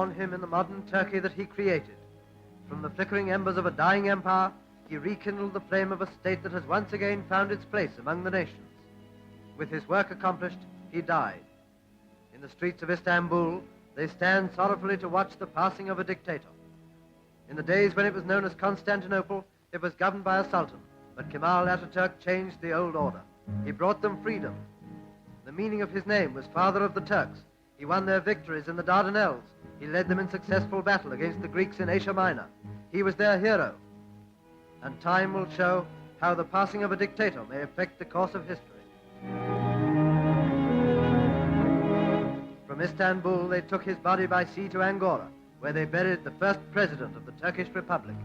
reborn him in the modern Turkey that he created. From the flickering embers of a dying empire, he rekindled the flame of a state that has once again found its place among the nations. With his work accomplished, he died. In the streets of Istanbul, they stand sorrowfully to watch the passing of a dictator. In the days when it was known as Constantinople, it was governed by a sultan, but Kemal Atatürk changed the old order. He brought them freedom. The meaning of his name was Father of the Turks. He won their victories in the Dardanelles. He led them in successful battle against the Greeks in Asia Minor. He was their hero. And time will show how the passing of a dictator may affect the course of history. From Istanbul, they took his body by sea to Angora, where they buried the first president of the Turkish Republic.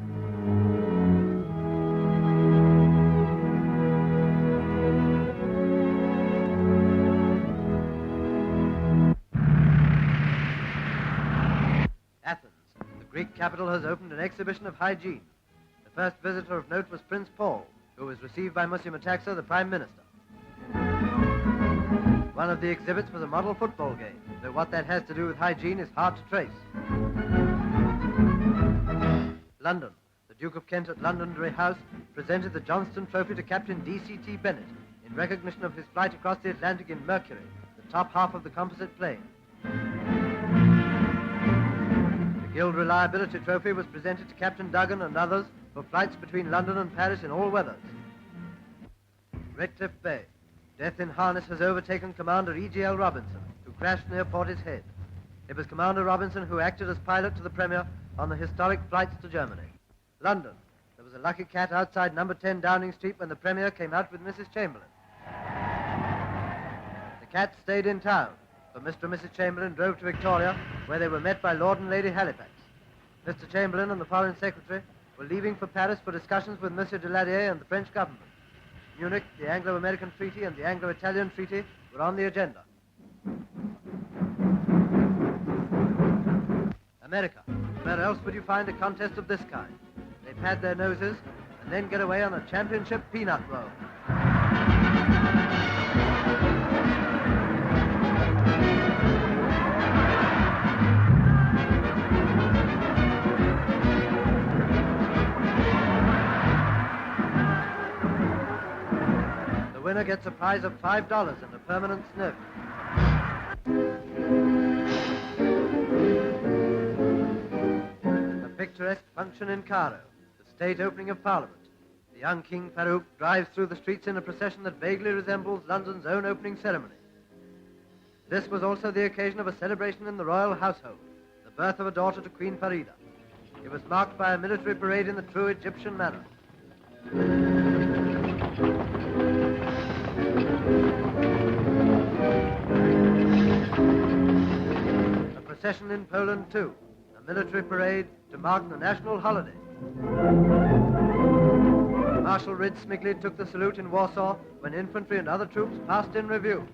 Athens, the Greek capital, has opened an exhibition of hygiene. The first visitor of note was Prince Paul, who was received by Monsieur Metaxa, the Prime Minister. One of the exhibits was a model football game, though what that has to do with hygiene is hard to trace. London, the Duke of Kent at Londonderry House presented the Johnston Trophy to Captain D.C.T. Bennett in recognition of his flight across the Atlantic in Mercury, the top half of the composite plane. The Guild Reliability Trophy was presented to Captain Duggan and others for flights between London and Paris in all weathers. Redcliffe Bay. Death in harness has overtaken Commander E.G.L. Robinson, who crashed near Portishead. It was Commander Robinson who acted as pilot to the Premier on the historic flights to Germany. London. There was a lucky cat outside number 10 Downing Street when the Premier came out with Mrs. Chamberlain. The cat stayed in town, but Mr. and Mrs. Chamberlain drove to Victoria, where they were met by Lord and Lady Halifax. Mr. Chamberlain and the Foreign Secretary were leaving for Paris for discussions with Monsieur Deladier and the French government. Munich, the Anglo-American Treaty, and the Anglo-Italian Treaty were on the agenda. America. Where else would you find a contest of this kind? They pad their noses and then get away on a championship peanut roll. The winner gets a prize of $5 and a permanent sniff. A picturesque function in Cairo, the state opening of Parliament. The young King Farouk drives through the streets in a procession that vaguely resembles London's own opening ceremony. This was also the occasion of a celebration in the royal household, the birth of a daughter to Queen Farida. It was marked by a military parade in the true Egyptian manner. A procession in Poland, too, a military parade to mark the national holiday. Marshal Rid Smigley took the salute in Warsaw when infantry and other troops passed in review.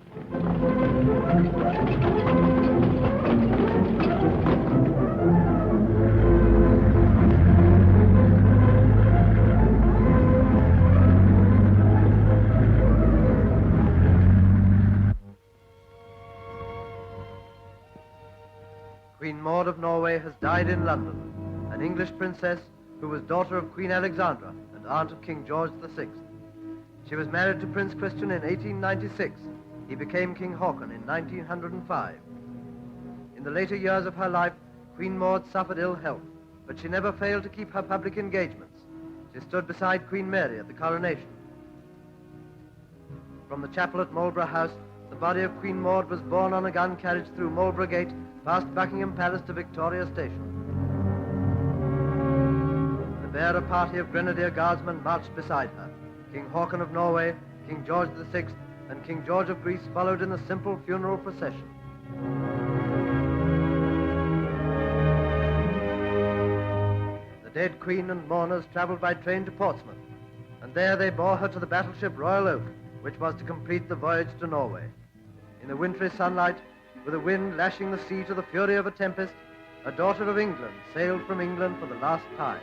Queen Maud of Norway has died in London, an English princess who was daughter of Queen Alexandra and aunt of King George VI. She was married to Prince Christian in 1896. He became King Haakon in 1905. In the later years of her life, Queen Maud suffered ill health, but she never failed to keep her public engagements. She stood beside Queen Mary at the coronation. From the chapel at Marlborough House, the body of Queen Maud was borne on a gun carriage through Marlborough Gate, past Buckingham Palace to Victoria Station. The bearer party of Grenadier Guardsmen marched beside her. King Haakon of Norway, King George VI, and King George of Greece followed in a simple funeral procession. The dead queen and mourners traveled by train to Portsmouth, and there they bore her to the battleship Royal Oak, which was to complete the voyage to Norway. In the wintry sunlight, with the wind lashing the sea to the fury of a tempest, a daughter of England sailed from England for the last time.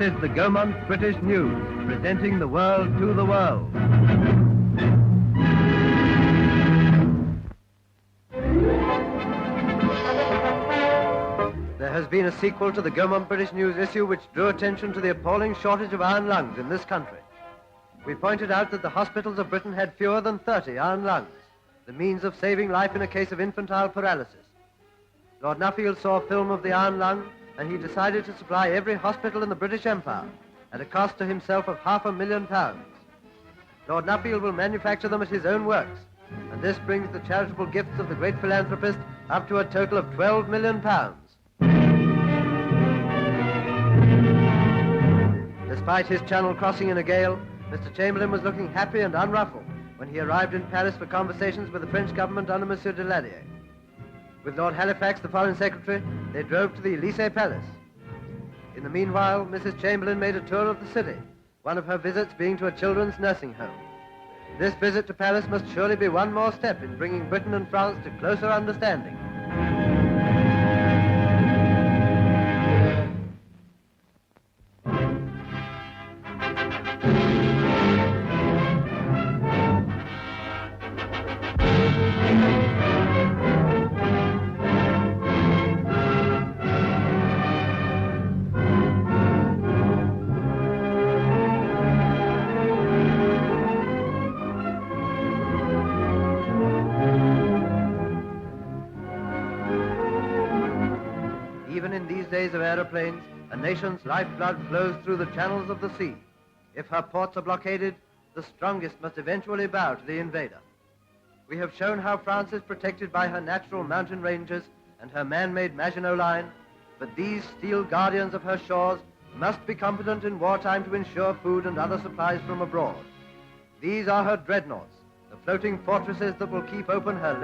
is the Gaumont British News, presenting the world to the world. There has been a sequel to the Gaumont British News issue which drew attention to the appalling shortage of iron lungs in this country. We pointed out that the hospitals of Britain had fewer than 30 iron lungs, the means of saving life in a case of infantile paralysis. Lord Nuffield saw a film of the iron lung, and he decided to supply every hospital in the British Empire at a cost to himself of £500,000. Lord Nuffield will manufacture them at his own works, and this brings the charitable gifts of the great philanthropist up to a total of £12 million. Despite his channel crossing in a gale, Mr. Chamberlain was looking happy and unruffled when he arrived in Paris for conversations with the French government under Monsieur de Laddier. With Lord Halifax, the Foreign Secretary, they drove to the Élysée Palace. In the meanwhile, Mrs. Chamberlain made a tour of the city, one of her visits being to a children's nursing home. This visit to Paris must surely be one more step in bringing Britain and France to closer understanding. Even in these days of aeroplanes, a nation's lifeblood flows through the channels of the sea. If her ports are blockaded, the strongest must eventually bow to the invader. We have shown how France is protected by her natural mountain ranges and her man-made Maginot Line, but these steel guardians of her shores must be competent in wartime to ensure food and other supplies from abroad. These are her dreadnoughts, the floating fortresses that will keep open her